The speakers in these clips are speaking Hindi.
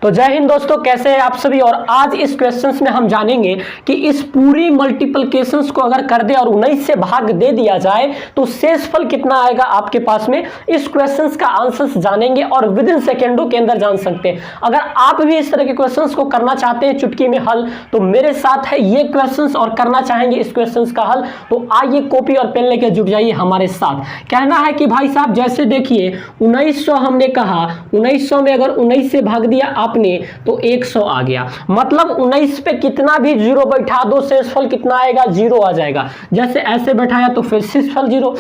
तो जय हिंद दोस्तों, कैसे हैं आप सभी। और आज इस क्वेश्चंस में हम जानेंगे कि इस पूरी मल्टीप्लिकेशंस को अगर कर दे और 19 से भाग दे दिया जाए तो शेषफल कितना आएगा आपके पास में। इस क्वेश्चंस का आंसर्स जानेंगे और विद इन सेकेंडों के अंदर जान सकते हैं। अगर आप भी इस तरह के क्वेश्चंस को करना चाहते हैं चुटकी में हल, तो मेरे साथ है ये क्वेश्चंस और करना चाहेंगे इस क्वेश्चंस का हल, तो आइए कॉपी और पेन लेकर जुट जाइए हमारे साथ। कहना है कि भाई साहब जैसे देखिए 1900 हमने कहा, 1900 में अगर 19 से भाग दिया आपने तो 100 आ गया। मतलब 19 पे कितना भी जीरो बैठा दो शेषफल कितना आएगा, जीरो आ जाएगा। जैसे ऐसे बैठाया तो फिर शेषफल जीरो।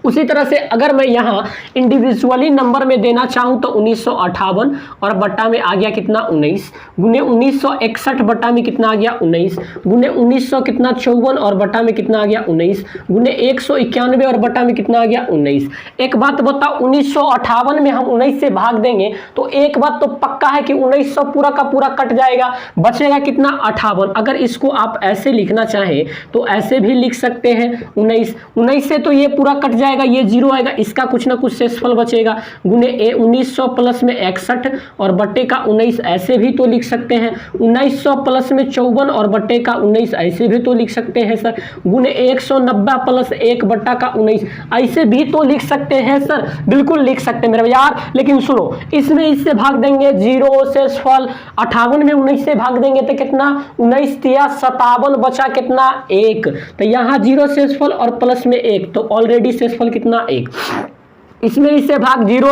उसी तरह से अगर मैं यहाँ इंडिविजुअली नंबर में देना चाहूँ तो 1958 और बट्टा में आ गया कितना 19, गुने 1961 बट्टा में कितना आ गया 19, गुने 1900 कितना 54 और बट्टा में कितना आ गया 19, गुने 191 और बट्टा में कितना आ गया 19। एक बात बताओ, 1958 में हम 19 से भाग देंगे तो एक बात तो पक्का है कि 1900 पूरा का पूरा कट जाएगा, बचेगा कितना 58। अगर इसको आप ऐसे लिखना चाहें तो ऐसे भी लिख सकते हैं 19 से तो ये पूरा कट जाएगा, ये जीरो आएगा, इसका कुछ ना कुछ शेषफल बचेगा। गुने 1900 प्लस में 61 और बट्टे का 19 ऐसे भी तो लिख सकते हैं। 1900 प्लस में 54 और बट्टे का 19 ऐसे भी तो लिख सकते हैं सर। गुने 190 प्लस 1 बट्टा का 19 ऐसे भी तो लिख सकते हैं सर। बिल्कुल लिख सकते हैं मेरे यार, लेकिन सुनो, इसमें इससे भाग देंगे जीरो शेषफल। 58 में 19 से भाग देंगे तो कितना 19 तिया 57 बचा कितना 1, तो यहाँ जीरो शेषफल और प्लस में 1 तो ऑलरेडी शेषफल कितना 1। इसमें इससे भाग जीरो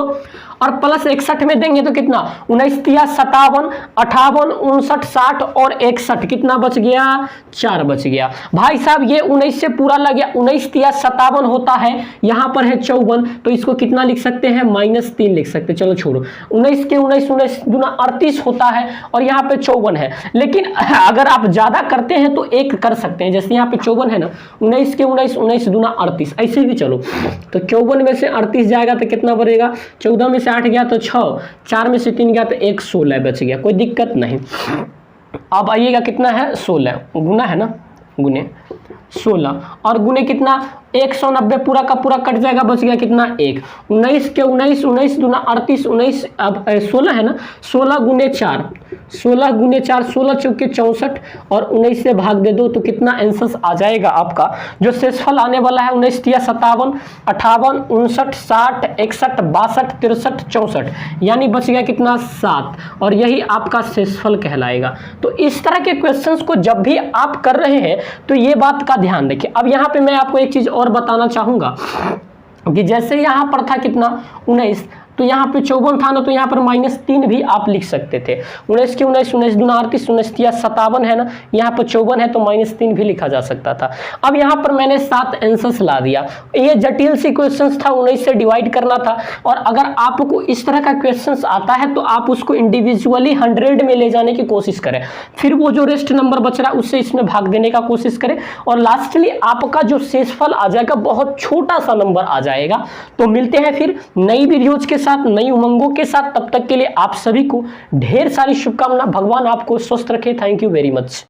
और प्लस 61 में देंगे तो कितना 19 तिया 57, 58, 59, 60 और 61 कितना बच गया 4 बच गया। भाई साहब ये 19 से पूरा लग गया, 19 तिया 57 होता है, यहाँ पर है 54 तो इसको कितना लिख सकते हैं -3 लिख सकते हैं। चलो छोड़ो, 19 के 19 दूना 38 होता है और यहाँ पे 54 है। लेकिन अगर आप ज्यादा करते हैं तो एक कर सकते हैं, जैसे यहाँ पे 54 है ना, 19 के 19 दूना 38 ऐसे भी चलो, तो 54 में से 38 जाएगा तो कितना बढ़ेगा, 14 में 8 गया तो 6, 4 में से 3 गया तो 1, 16 बच गया, कोई दिक्कत नहीं। अब आइएगा कितना है 16, गुना है ना, गुने 16 और गुने कितना 190 पूरा का पूरा कट जाएगा, बच गया कितना 1। 19 के 19 दूना 38, 19 अब 16 है ना, 16 गुने 4, 16 गुने 4, 16 चौके 64 और 19 से भाग दे दो तो कितना आंसर आ जाएगा आपका। जो शेषफल आने वाला है 19 तिया 57, 58, 59, 60, 61, 62, 63, 64, यानी बच गया कितना 7 और यही आपका शेषफल कहलाएगा। तो इस तरह के क्वेश्चंस को जब भी आप कर रहे हैं तो ये बात का ध्यान रखिए। अब यहाँ पे मैं आपको एक चीज और बताना चाहूंगा कि जैसे यहाँ पर था कितना 19, तो यहाँ पे 54 था ना, तो यहाँ पर -3 भी आप लिख सकते थे। 19 के 19 दूना 38, 19 तिया 57 है ना, यहाँ पर 54 है तो -3 भी लिखा जा सकता था। अब यहाँ पर मैंने 7 आंसर्स ला दिया। ये जटिल सी क्वेश्चंस था, 19 से डिवाइड करना था। और अगर आपको इस तरह का क्वेश्चंस आता है तो आप उसको इंडिविजुअली 100 में ले जाने की कोशिश करें, फिर वो जो रेस्ट नंबर बच रहा है उससे इसमें भाग देने का कोशिश करें और लास्टली आपका जो शेषफल आ जाएगा बहुत छोटा सा नंबर आ जाएगा। तो मिलते हैं फिर नई वीडियोज के साथ, नई उमंगों के साथ। तब तक के लिए आप सभी को ढेर सारी शुभकामनाएं। भगवान आपको स्वस्थ रखे। Thank you very much.